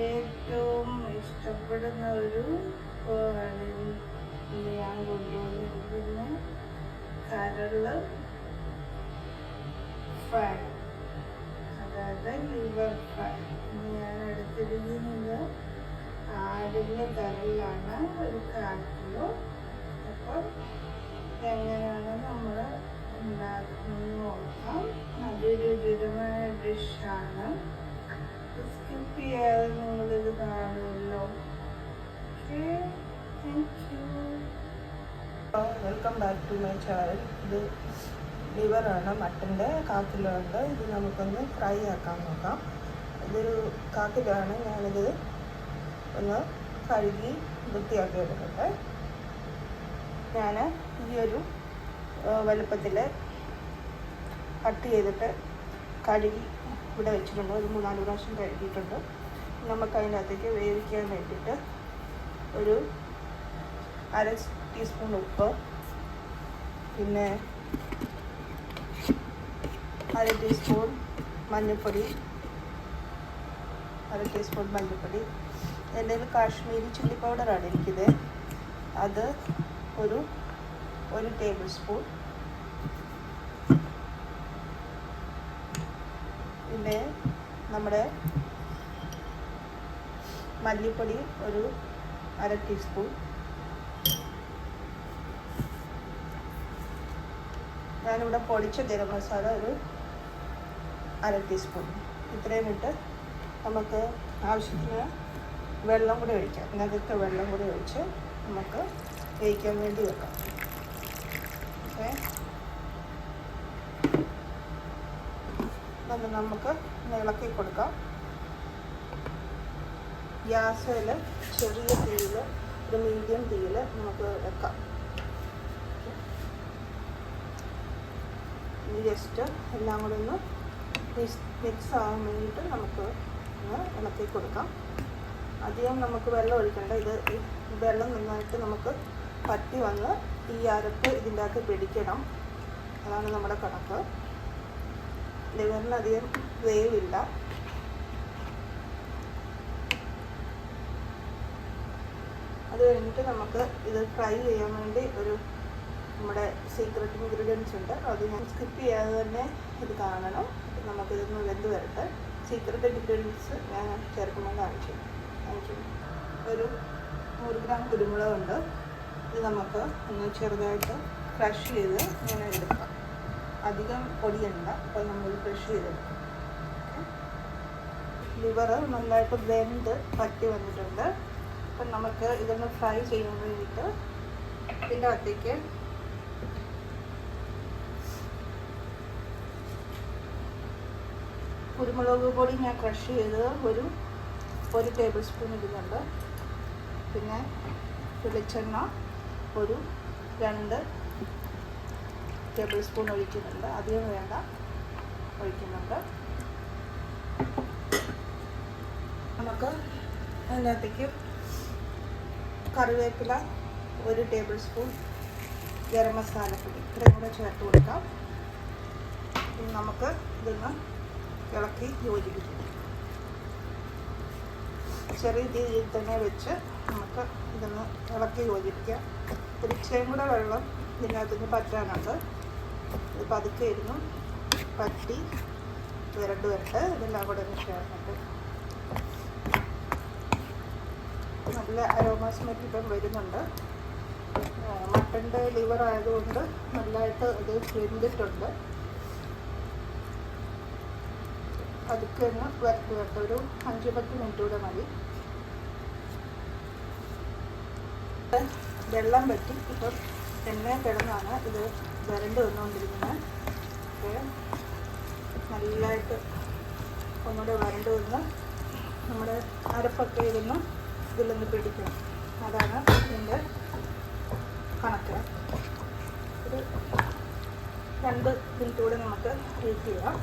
ഏറ്റവും ഇഷ്ടപ്പെടുന്ന ഒരു ഞാൻ കൊണ്ടുവന്നിരിക്കുന്ന കരള് ഫ്രൈ, അതായത് ലിവർ ഫ്രൈ. ഞാൻ എടുത്തിരിക്കുന്നത് ആടിൻ്റെ കരളിലാണ്, ഒരു 1/4 കിലോ. അപ്പം എങ്ങനെയാണ് നമ്മൾ ഉണ്ടാക്കുന്നത് നോക്കാം. അതിരുചിരമായ ഡിഷാണ്. സ്കിപ്പ് ചെയ്യാതെ നിങ്ങളിത് കാണുമല്ലോ. Okay, thank you. Welcome back to my channel. ഇത് ലിവറാണ്, മട്ടൻ്റെ 1/4 കിലോ ഉണ്ട്. ഇത് നമുക്കൊന്ന് ഫ്രൈ ആക്കാൻ നോക്കാം. ഇതൊരു 1/4 കിലോ ആണ്. ഞാനിത് ഒന്ന് കഴുകി വൃത്തിയാക്കി എടുക്കട്ടെ. ഞാൻ ഈ ഒരു വലുപ്പത്തിൽ കട്ട് ചെയ്തിട്ട് കഴുകി ഇവിടെ വെച്ചിട്ടുണ്ട്. ഒരു 3-4 പ്രാവശ്യം കഴുകിയിട്ടുണ്ട്. നമുക്ക് അതിൻ്റെ അകത്തേക്ക് വേവിക്കാൻ വേണ്ടിയിട്ട് ഒരു 1/2 ടീസ്പൂൺ ഉപ്പ്, പിന്നെ 1/2 ടീസ്പൂൺ മഞ്ഞൾപ്പൊടി, 1/2 ടീസ്പൂൺ മഞ്ഞൾപ്പൊടി. എൻ്റെ കയ്യിൽ കാശ്മീരി ചില്ലി പൗഡറാണ് ഇരിക്കുന്നത്. അത് ഒരു 1 ടേബിൾ സ്പൂൺ. പിന്നെ നമ്മുടെ മല്ലിപ്പൊടി ഒരു 1/2 ടീസ്പൂൺ. ഞാനിവിടെ പൊടിച്ച ഗരം മസാല ഒരു 1/2 ടീസ്പൂൺ. ഇത്രയും ഇട്ട് നമുക്ക് ആവശ്യത്തിന് വെള്ളം കൂടി ഒഴിക്കാം. ഇതിനകത്ത് വെള്ളം കൂടി ഒഴിച്ച് നമുക്ക് വേവിക്കാൻ വേണ്ടി വെക്കാം. ഓക്കെ, അത് നമുക്ക് ഇളക്കി കൊടുക്കാം. ഗ്യാസിൽ ചെറിയ തീയിൽ, ഒരു മീഡിയം തീയിൽ നമുക്ക് വെക്കാം. ജസ്റ്റ് എല്ലാം കൂടെ ഒന്ന് മിക്സ് ആകാൻ വേണ്ടിയിട്ട് നമുക്ക് ഒന്ന് ഇളക്കി കൊടുക്കാം. അധികം നമുക്ക് വെള്ളം ഒഴിക്കേണ്ട. ഇത് വെള്ളം നന്നായിട്ട് നമുക്ക് പറ്റി വന്ന് ഈ അരപ്പ് ഇതിൻ്റെ അകത്ത് പിടിക്കണം. അതാണ് നമ്മുടെ കണക്ക്. ലിവറിന് അധികം വേവില്ല. അത് കഴിഞ്ഞിട്ട് നമുക്ക് ഇത് ഫ്രൈ ചെയ്യാൻ വേണ്ടി ഒരു നമ്മുടെ സീക്രട്ട് ഇൻഗ്രീഡിയൻസ് ഉണ്ട്. അത് ഞാൻ സ്കിപ്പ് ചെയ്യാതെ തന്നെ ഇത് കാണണം. നമുക്കിതൊന്ന് വെന്ത് വരട്ടെ. സീക്രട്ട് ഇൻഗ്രീഡിയൻസ് ഞാൻ ചേർക്കുമ്പോൾ കാണിച്ചു. ഒരു 100 ഗ്രാം കുരുമുളകുണ്ട്. ഇത് നമുക്ക് ഒന്ന് ചെറുതായിട്ട് ക്രഷ് ചെയ്ത് ഇങ്ങനെ എടുക്കാം. അധികം പൊടിയണ്ട. അപ്പോൾ നമ്മൾ ക്രഷ് ചെയ്തെടുക്കാം. ലിവർ നന്നായിട്ട് വെന്ത് പറ്റി വന്നിട്ടുണ്ട്. അപ്പം നമുക്ക് ഇതൊന്ന് ഫ്രൈ ചെയ്യാൻ വേണ്ടിയിട്ട് ഇതിൻ്റെ അകത്തേക്ക് കുരുമുളക് പൊടി ഞാൻ ക്രഷ് ചെയ്ത് ഒരു 1 ടേബിൾ സ്പൂൺ ഇടുന്നുണ്ട്. പിന്നെ വെളിച്ചെണ്ണ ഒരു 2 ടേബിൾ സ്പൂൺ ഒഴിക്കുന്നുണ്ട്. അധികം വേണ്ട, ഒഴിക്കുന്നുണ്ട്. നമുക്ക് അതിനകത്തേക്ക് കറിവേപ്പില 1 ടേബിൾ സ്പൂൺ, ഗരം മസാലപ്പൊടി ഇത്രയും കൂടെ ചേർത്ത് കൊടുക്കാം. നമുക്ക് ഇതൊന്ന് ഇളക്കി യോജിപ്പിക്കും. ചെറിയ രീതിയിൽ തന്നെ വെച്ച് നമുക്ക് ഇതൊന്ന് ഇളക്കി യോജിപ്പിക്കാം. ഇച്ചിരിയും കൂടെ വെള്ളം ഇതിനകത്തുനിന്ന് പറ്റാനുണ്ട്. ഇത് പതുക്കെ ഇരുന്നു പറ്റി വരട്ട് ഇതെല്ലാം കൂടെ ഒന്ന് ചേർന്നിട്ട് നല്ല അരോമ സ്മെൽ ഇപ്പം വരുന്നുണ്ട്. മട്ടൻ്റെ ലിവർ ആയതുകൊണ്ട് നല്ലതായിട്ട് ഇത് വെന്തിട്ടുണ്ട്. അതൊക്കെ ഒന്ന് വരട്ട് ഒരു 5-10 മിനിറ്റ് കൂടെ മതി. വെള്ളം പറ്റി ഇപ്പം എണ്ണ കിടന്നാണ് ഇത് വരണ്ട് വന്നുകൊണ്ടിരിക്കുന്നത്. നല്ലതായിട്ട് ഒന്നുകൂടെ വരണ്ട് വന്ന് നമ്മുടെ അരപ്പൊക്കെ ഇതിലൊന്ന് പിടിക്കണം. അതാണ് ഇതിൻ്റെ കണക്ക്. ഒരു 2 മിനിറ്റ് കൂടെ നമുക്ക് വെയിറ്റ് ചെയ്യാം.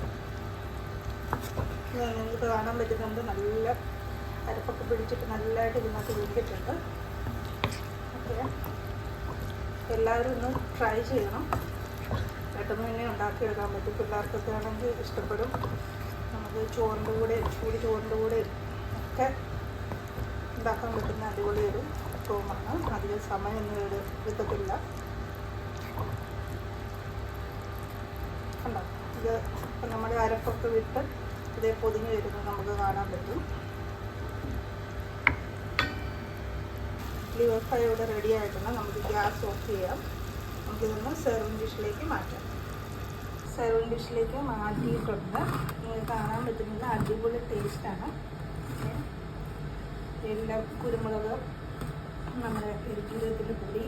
നിങ്ങൾക്ക് കാണാൻ പറ്റുന്നുണ്ട് നല്ല അരപ്പൊക്കെ പിടിച്ചിട്ട് നല്ലതായിട്ട് ഇതിനകത്ത് വെന്തിട്ടുണ്ട്. ഓക്കെ, എല്ലാവരും ഒന്ന് ട്രൈ ചെയ്യണം. പെട്ടെന്ന് തന്നെ ഉണ്ടാക്കിയെടുക്കാൻ പറ്റും. പിള്ളേർക്കൊക്കെ ആണെങ്കിൽ ഇഷ്ടപ്പെടും. നമുക്ക് ചോറിൻ്റെ കൂടെ ചൂട് ചോറിൻ്റെ കൂടെ ഒക്കെ ഉണ്ടാക്കാൻ പറ്റുന്ന അടിപൊളി ഒരു വിഭവമാണ്. അധികം സമയമൊന്നും എടുക്കത്തില്ല. കണ്ടോ, ഇത് ഇപ്പം നമ്മുടെ അരപ്പൊക്കെ വിട്ട് ഇതേ പൊതിഞ്ഞ് വരുന്നത് നമുക്ക് കാണാൻ പറ്റും. ലിവർ ഫ്രൈ ഇവിടെ റെഡി ആയിട്ടുണ്ട്. നമുക്ക് ഗ്യാസ് ഓഫ് ചെയ്യാം. നമുക്കിതൊന്ന് സെർവിങ് ഡിഷിലേക്ക് മാറ്റാം. സെർവിങ് ഡിഷിലേക്ക് മാറ്റിയിട്ടുണ്ട്. നിങ്ങൾക്ക് കാണാൻ പറ്റുന്നത് അടിപൊളി ടേസ്റ്റാണ്. എല്ലാം കുരുമുളക്, നമ്മുടെ പെരുംജീരകത്തിൻ്റെ പൊടി,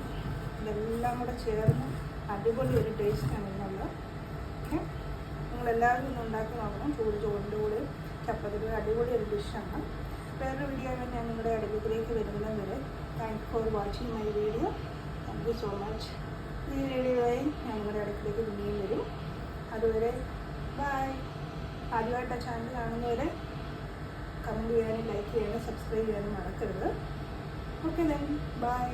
ഇതെല്ലാം കൂടെ ചേർന്ന് അടിപൊളി ഒരു ടേസ്റ്റാണ് ഇന്നുള്ളത്. ഓക്കെ, നിങ്ങളെല്ലാവരും ഒന്ന് ഉണ്ടാക്കി നോക്കണം. ചൂട് ചോറിൻ്റെ കൂടെ ചപ്പാത്തിയുടെ അടിപൊളി ഒരു ഡിഷാണ്. വേറൊരു വീഡിയോ ആയിട്ട് ഞാൻ നിങ്ങളുടെ അടുക്കലേക്ക് വരുന്നത് വരെ thank for watching my video. Thank you so much. ഈ വീഡിയോയായി ഞാൻ നിങ്ങളുടെ അടുക്കിലേക്ക് പിന്നെയും വരും. അതുവരെ ബൈ. ആദ്യമായിട്ട് ആ ചാനൽ കാണുന്നവരെ കമൻറ്റ് ചെയ്യാനും ലൈക്ക് ചെയ്യാനും സബ്സ്ക്രൈബ് ചെയ്യാനും മറക്കരുത്. Okay then bye.